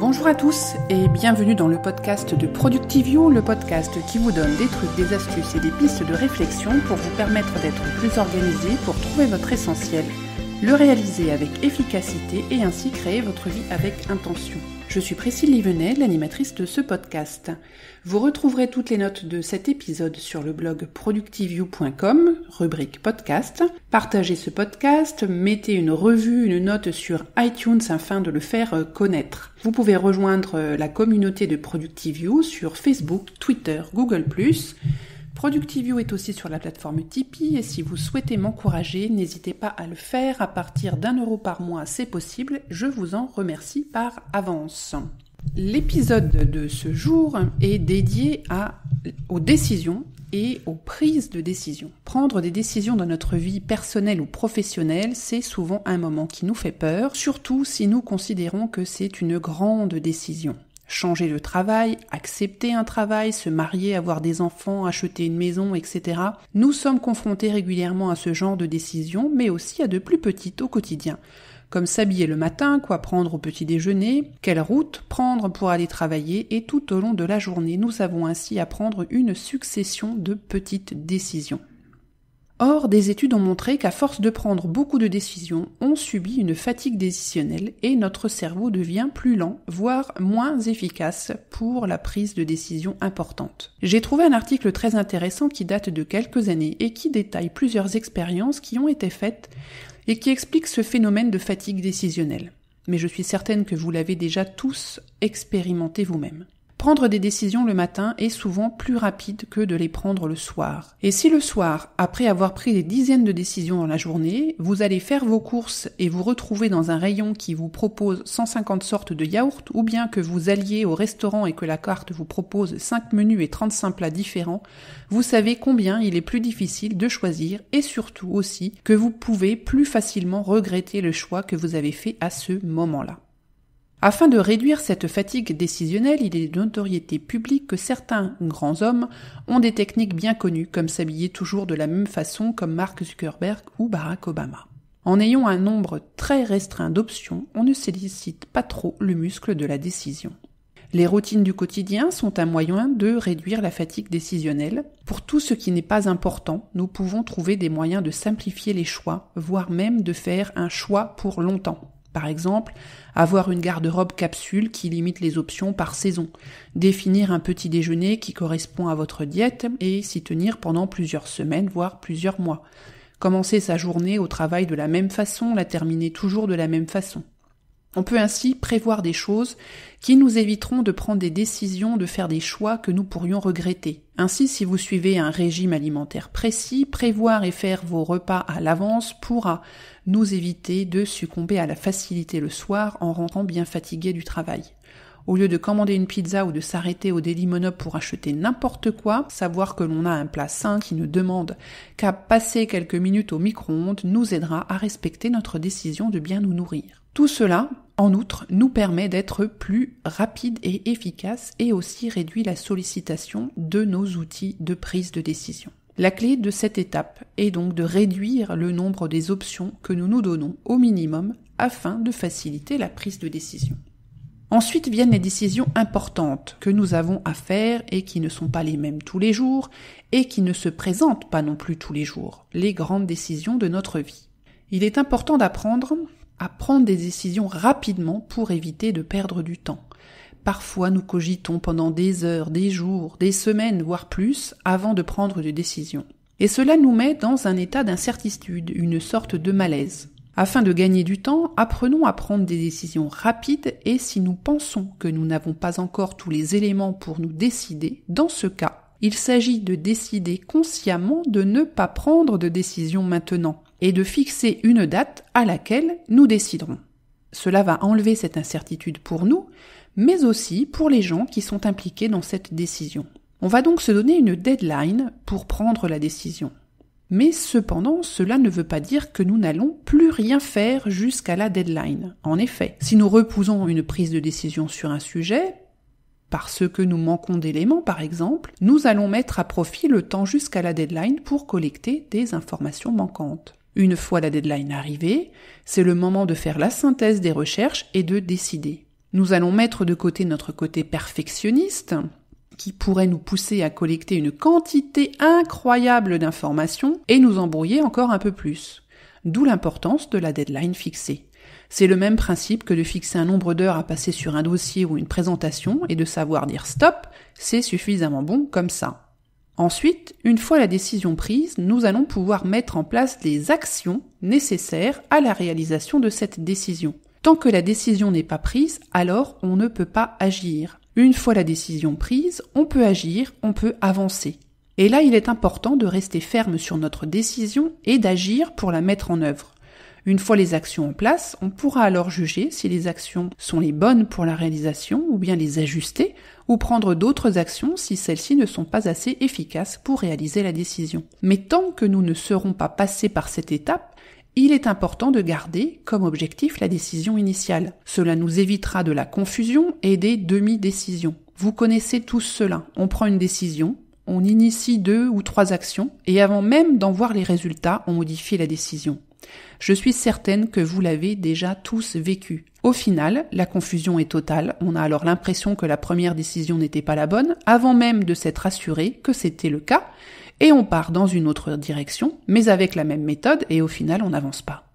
Bonjour à tous et bienvenue dans le podcast de Productivio, le podcast qui vous donne des trucs, des astuces et des pistes de réflexion pour vous permettre d'être plus organisé pour trouver votre essentiel, le réaliser avec efficacité et ainsi créer votre vie avec intention. Je suis Priscille Livenet, l'animatrice de ce podcast. Vous retrouverez toutes les notes de cet épisode sur le blog productivio.com, rubrique podcast. Partagez ce podcast, mettez une revue, une note sur iTunes afin de le faire connaître. Vous pouvez rejoindre la communauté de Productivio sur Facebook, Twitter, Google+. Productivio est aussi sur la plateforme Tipeee et si vous souhaitez m'encourager, n'hésitez pas à le faire. À partir d'€1 par mois, c'est possible. Je vous en remercie par avance. L'épisode de ce jour est dédié aux décisions et aux prises de décision. Prendre des décisions dans notre vie personnelle ou professionnelle, c'est souvent un moment qui nous fait peur, surtout si nous considérons que c'est une grande décision. Changer de travail, accepter un travail, se marier, avoir des enfants, acheter une maison, etc. Nous sommes confrontés régulièrement à ce genre de décisions, mais aussi à de plus petites au quotidien. Comme s'habiller le matin, quoi prendre au petit déjeuner, quelle route prendre pour aller travailler, et tout au long de la journée, nous avons ainsi à prendre une succession de petites décisions. Or, des études ont montré qu'à force de prendre beaucoup de décisions, on subit une fatigue décisionnelle et notre cerveau devient plus lent, voire moins efficace pour la prise de décisions importantes. J'ai trouvé un article très intéressant qui date de quelques années et qui détaille plusieurs expériences qui ont été faites et qui expliquent ce phénomène de fatigue décisionnelle. Mais je suis certaine que vous l'avez déjà tous expérimenté vous-même. Prendre des décisions le matin est souvent plus rapide que de les prendre le soir. Et si le soir, après avoir pris des dizaines de décisions dans la journée, vous allez faire vos courses et vous retrouver dans un rayon qui vous propose 150 sortes de yaourts, ou bien que vous alliez au restaurant et que la carte vous propose 5 menus et 35 plats différents, vous savez combien il est plus difficile de choisir et surtout aussi que vous pouvez plus facilement regretter le choix que vous avez fait à ce moment-là. Afin de réduire cette fatigue décisionnelle, il est de notoriété publique que certains grands hommes ont des techniques bien connues, comme s'habiller toujours de la même façon comme Mark Zuckerberg ou Barack Obama. En ayant un nombre très restreint d'options, on ne sollicite pas trop le muscle de la décision. Les routines du quotidien sont un moyen de réduire la fatigue décisionnelle. Pour tout ce qui n'est pas important, nous pouvons trouver des moyens de simplifier les choix, voire même de faire un choix pour longtemps. Par exemple, avoir une garde-robe capsule qui limite les options par saison, définir un petit déjeuner qui correspond à votre diète et s'y tenir pendant plusieurs semaines, voire plusieurs mois. Commencer sa journée au travail de la même façon, la terminer toujours de la même façon. On peut ainsi prévoir des choses qui nous éviteront de prendre des décisions, de faire des choix que nous pourrions regretter. Ainsi, si vous suivez un régime alimentaire précis, prévoir et faire vos repas à l'avance pourra nous éviter de succomber à la facilité le soir en rentrant bien fatigué du travail. Au lieu de commander une pizza ou de s'arrêter au Dailymob pour acheter n'importe quoi, savoir que l'on a un plat sain qui ne demande qu'à passer quelques minutes au micro-ondes nous aidera à respecter notre décision de bien nous nourrir. Tout cela, en outre, nous permet d'être plus rapide et efficace et aussi réduit la sollicitation de nos outils de prise de décision. La clé de cette étape est donc de réduire le nombre des options que nous nous donnons au minimum afin de faciliter la prise de décision. Ensuite viennent les décisions importantes que nous avons à faire et qui ne sont pas les mêmes tous les jours et qui ne se présentent pas non plus tous les jours, les grandes décisions de notre vie. Il est important d'apprendre à prendre des décisions rapidement pour éviter de perdre du temps. Parfois, nous cogitons pendant des heures, des jours, des semaines, voire plus, avant de prendre des décisions. Et cela nous met dans un état d'incertitude, une sorte de malaise. Afin de gagner du temps, apprenons à prendre des décisions rapides et si nous pensons que nous n'avons pas encore tous les éléments pour nous décider, dans ce cas, il s'agit de décider consciemment de ne pas prendre de décision maintenant et de fixer une date à laquelle nous déciderons. Cela va enlever cette incertitude pour nous, mais aussi pour les gens qui sont impliqués dans cette décision. On va donc se donner une deadline pour prendre la décision. Mais cependant, cela ne veut pas dire que nous n'allons plus rien faire jusqu'à la deadline. En effet, si nous repoussons une prise de décision sur un sujet, parce que nous manquons d'éléments par exemple, nous allons mettre à profit le temps jusqu'à la deadline pour collecter des informations manquantes. Une fois la deadline arrivée, c'est le moment de faire la synthèse des recherches et de décider. Nous allons mettre de côté notre côté perfectionniste, qui pourrait nous pousser à collecter une quantité incroyable d'informations et nous embrouiller encore un peu plus. D'où l'importance de la deadline fixée. C'est le même principe que de fixer un nombre d'heures à passer sur un dossier ou une présentation et de savoir dire stop, c'est suffisamment bon comme ça. Ensuite, une fois la décision prise, nous allons pouvoir mettre en place les actions nécessaires à la réalisation de cette décision. Tant que la décision n'est pas prise, alors on ne peut pas agir. Une fois la décision prise, on peut agir, on peut avancer. Et là, il est important de rester ferme sur notre décision et d'agir pour la mettre en œuvre. Une fois les actions en place, on pourra alors juger si les actions sont les bonnes pour la réalisation ou bien les ajuster ou prendre d'autres actions si celles-ci ne sont pas assez efficaces pour réaliser la décision. Mais tant que nous ne serons pas passés par cette étape, il est important de garder comme objectif la décision initiale. Cela nous évitera de la confusion et des demi-décisions. Vous connaissez tous cela. On prend une décision, on initie 2 ou 3 actions et avant même d'en voir les résultats, on modifie la décision. Je suis certaine que vous l'avez déjà tous vécu. Au final, la confusion est totale. On a alors l'impression que la première décision n'était pas la bonne, avant même de s'être assuré que c'était le cas, et on part dans une autre direction, mais avec la même méthode, et au final, on n'avance pas.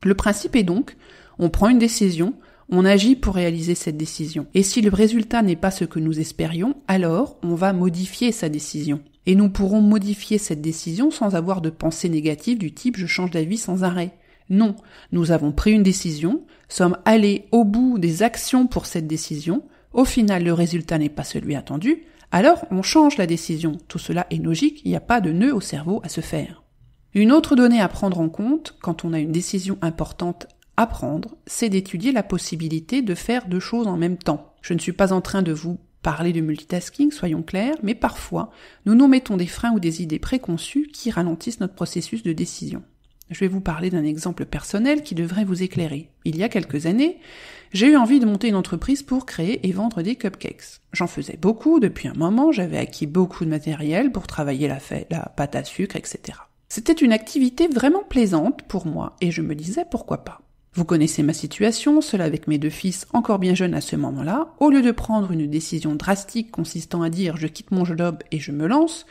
Le principe est donc, on prend une décision, on agit pour réaliser cette décision. Et si le résultat n'est pas ce que nous espérions, alors on va modifier sa décision. Et nous pourrons modifier cette décision sans avoir de pensée négative du type « je change d'avis sans arrêt ». Non, nous avons pris une décision, sommes allés au bout des actions pour cette décision, au final le résultat n'est pas celui attendu, alors on change la décision. Tout cela est logique, il n'y a pas de nœud au cerveau à se faire. Une autre donnée à prendre en compte, quand on a une décision importante à prendre, c'est d'étudier la possibilité de faire 2 choses en même temps. Je ne suis pas en train de vous parler de multitasking, soyons clairs, mais parfois, nous nous mettons des freins ou des idées préconçues qui ralentissent notre processus de décision. Je vais vous parler d'un exemple personnel qui devrait vous éclairer. Il y a quelques années, j'ai eu envie de monter une entreprise pour créer et vendre des cupcakes. J'en faisais beaucoup depuis un moment, j'avais acquis beaucoup de matériel pour travailler la pâte à sucre, etc. C'était une activité vraiment plaisante pour moi et je me disais pourquoi pas. Vous connaissez ma situation, seule avec mes 2 fils encore bien jeunes à ce moment-là. Au lieu de prendre une décision drastique consistant à dire « je quitte mon job et je me lance »,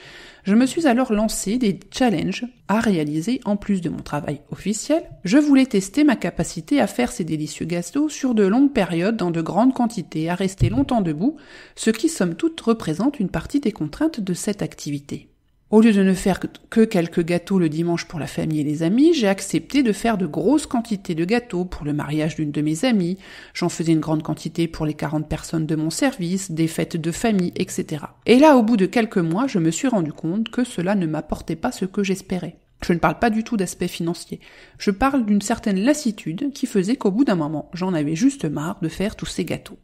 je me suis alors lancé des challenges à réaliser en plus de mon travail officiel. Je voulais tester ma capacité à faire ces délicieux gâteaux sur de longues périodes dans de grandes quantités, à rester longtemps debout, ce qui somme toute représente une partie des contraintes de cette activité. Au lieu de ne faire que quelques gâteaux le dimanche pour la famille et les amis, j'ai accepté de faire de grosses quantités de gâteaux pour le mariage d'une de mes amies, j'en faisais une grande quantité pour les 40 personnes de mon service, des fêtes de famille, etc. Et là, au bout de quelques mois, je me suis rendu compte que cela ne m'apportait pas ce que j'espérais. Je ne parle pas du tout d'aspect financier, je parle d'une certaine lassitude qui faisait qu'au bout d'un moment, j'en avais juste marre de faire tous ces gâteaux.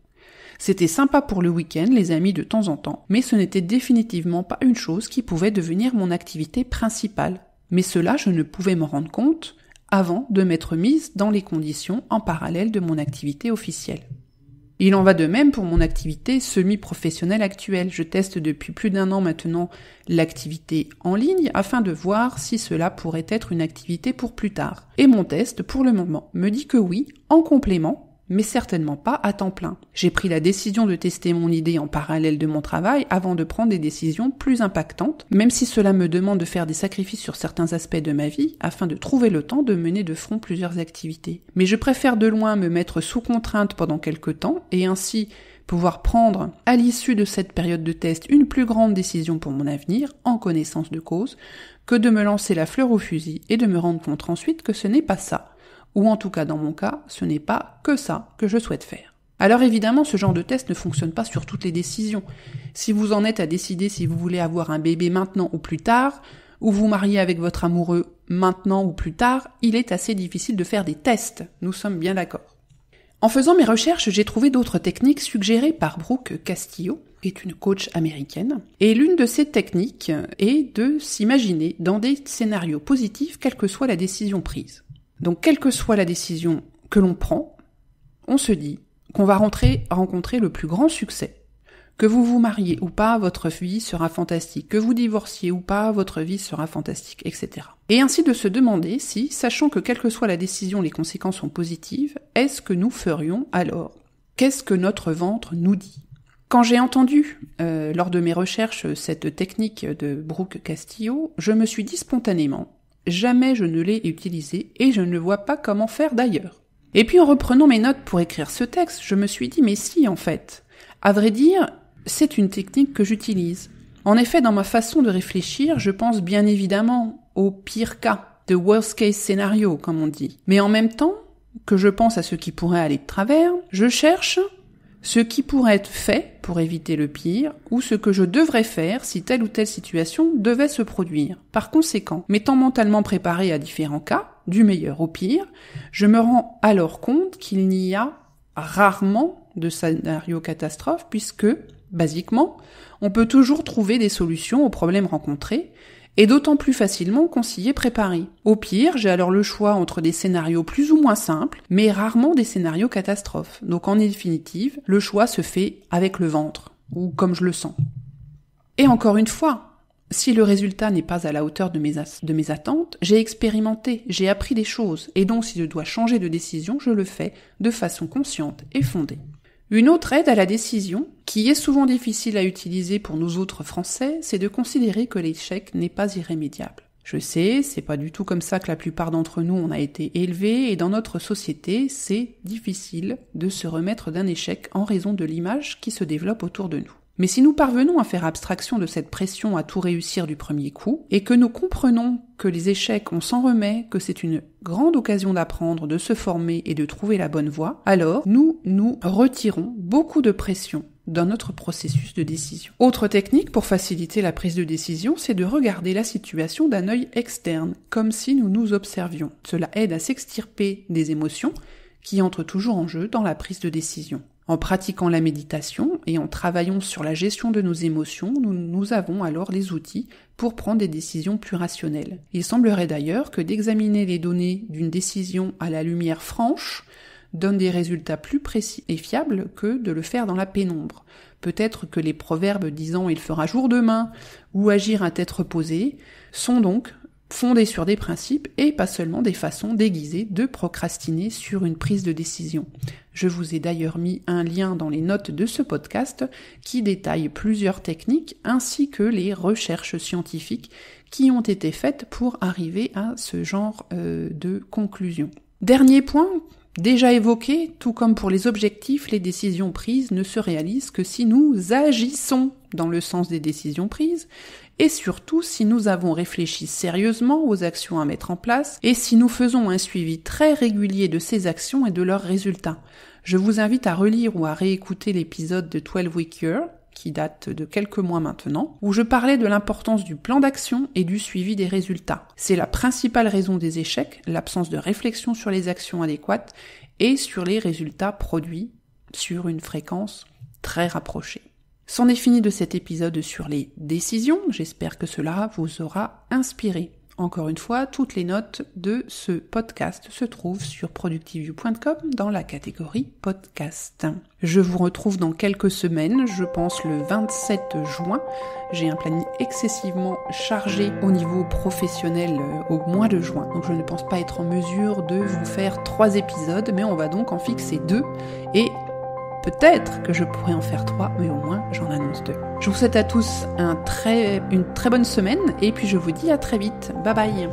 C'était sympa pour le week-end, les amis de temps en temps, mais ce n'était définitivement pas une chose qui pouvait devenir mon activité principale. Mais cela, je ne pouvais m'en rendre compte avant de m'être mise dans les conditions en parallèle de mon activité officielle. Il en va de même pour mon activité semi-professionnelle actuelle. Je teste depuis plus d'1 an maintenant l'activité en ligne afin de voir si cela pourrait être une activité pour plus tard. Et mon test, pour le moment, me dit que oui, en complément, mais certainement pas à temps plein. J'ai pris la décision de tester mon idée en parallèle de mon travail avant de prendre des décisions plus impactantes, même si cela me demande de faire des sacrifices sur certains aspects de ma vie afin de trouver le temps de mener de front plusieurs activités. Mais je préfère de loin me mettre sous contrainte pendant quelques temps et ainsi pouvoir prendre, à l'issue de cette période de test, une plus grande décision pour mon avenir, en connaissance de cause, que de me lancer la fleur au fusil et de me rendre compte ensuite que ce n'est pas ça. Ou en tout cas dans mon cas, ce n'est pas que ça que je souhaite faire. Alors évidemment, ce genre de test ne fonctionne pas sur toutes les décisions. Si vous en êtes à décider si vous voulez avoir un bébé maintenant ou plus tard, ou vous marier avec votre amoureux maintenant ou plus tard, il est assez difficile de faire des tests, nous sommes bien d'accord. En faisant mes recherches, j'ai trouvé d'autres techniques suggérées par Brooke Castillo, qui est une coach américaine, et l'une de ces techniques est de s'imaginer dans des scénarios positifs, quelle que soit la décision prise. Donc, quelle que soit la décision que l'on prend, on se dit qu'on va rencontrer le plus grand succès. Que vous vous mariez ou pas, votre vie sera fantastique. Que vous divorciez ou pas, votre vie sera fantastique, etc. Et ainsi de se demander si, sachant que quelle que soit la décision, les conséquences sont positives, est-ce que nous ferions alors Qu'est-ce que notre ventre nous dit ? Quand j'ai entendu, lors de mes recherches, cette technique de Brooke Castillo, je me suis dit spontanément, jamais je ne l'ai utilisée et je ne vois pas comment faire d'ailleurs. Et puis en reprenant mes notes pour écrire ce texte, je me suis dit, mais si en fait, à vrai dire, c'est une technique que j'utilise. En effet, dans ma façon de réfléchir, je pense bien évidemment au pire cas, the worst case scenario, comme on dit. Mais en même temps que je pense à ce qui pourrait aller de travers, je cherche ce qui pourrait être fait pour éviter le pire, ou ce que je devrais faire si telle ou telle situation devait se produire. Par conséquent, m'étant mentalement préparé à différents cas, du meilleur au pire, je me rends alors compte qu'il n'y a rarement de scénario catastrophe, puisque, basiquement, on peut toujours trouver des solutions aux problèmes rencontrés, et d'autant plus facilement qu'on s'y est préparé. Au pire, j'ai alors le choix entre des scénarios plus ou moins simples, mais rarement des scénarios catastrophes. Donc en définitive, le choix se fait avec le ventre, ou comme je le sens. Et encore une fois, si le résultat n'est pas à la hauteur de mes attentes, j'ai expérimenté, j'ai appris des choses, et donc si je dois changer de décision, je le fais de façon consciente et fondée. Une autre aide à la décision, qui est souvent difficile à utiliser pour nous autres Français, c'est de considérer que l'échec n'est pas irrémédiable. Je sais, c'est pas du tout comme ça que la plupart d'entre nous on a été élevés, et dans notre société, c'est difficile de se remettre d'un échec en raison de l'image qui se développe autour de nous. Mais si nous parvenons à faire abstraction de cette pression à tout réussir du premier coup, et que nous comprenons que les échecs, on s'en remet, que c'est une grande occasion d'apprendre, de se former et de trouver la bonne voie, alors nous retirons beaucoup de pression dans notre processus de décision. Autre technique pour faciliter la prise de décision, c'est de regarder la situation d'un œil externe, comme si nous nous observions. Cela aide à s'extirper des émotions qui entrent toujours en jeu dans la prise de décision. En pratiquant la méditation et en travaillant sur la gestion de nos émotions, nous avons alors les outils pour prendre des décisions plus rationnelles. Il semblerait d'ailleurs que d'examiner les données d'une décision à la lumière franche donne des résultats plus précis et fiables que de le faire dans la pénombre. Peut-être que les proverbes disant « il fera jour demain » ou « agir à tête reposée » sont donc fondés sur des principes et pas seulement des façons déguisées de procrastiner sur une prise de décision. Je vous ai d'ailleurs mis un lien dans les notes de ce podcast qui détaille plusieurs techniques ainsi que les recherches scientifiques qui ont été faites pour arriver à ce genre de conclusion. Dernier point, déjà évoqué, tout comme pour les objectifs, les décisions prises ne se réalisent que si nous agissons dans le sens des décisions prises, et surtout si nous avons réfléchi sérieusement aux actions à mettre en place, et si nous faisons un suivi très régulier de ces actions et de leurs résultats. Je vous invite à relire ou à réécouter l'épisode de 12 Week Year, qui date de quelques mois maintenant, où je parlais de l'importance du plan d'action et du suivi des résultats. C'est la principale raison des échecs, l'absence de réflexion sur les actions adéquates et sur les résultats produits sur une fréquence très rapprochée. C'en est fini de cet épisode sur les décisions, j'espère que cela vous aura inspiré. Encore une fois, toutes les notes de ce podcast se trouvent sur productiveview.com dans la catégorie podcast. Je vous retrouve dans quelques semaines, je pense le 27 juin. J'ai un planning excessivement chargé au niveau professionnel au mois de juin, donc je ne pense pas être en mesure de vous faire 3 épisodes, mais on va donc en fixer 2 et peut-être que je pourrais en faire 3, mais au moins j'en annonce 2. Je vous souhaite à tous une très bonne semaine et puis je vous dis à très vite. Bye bye.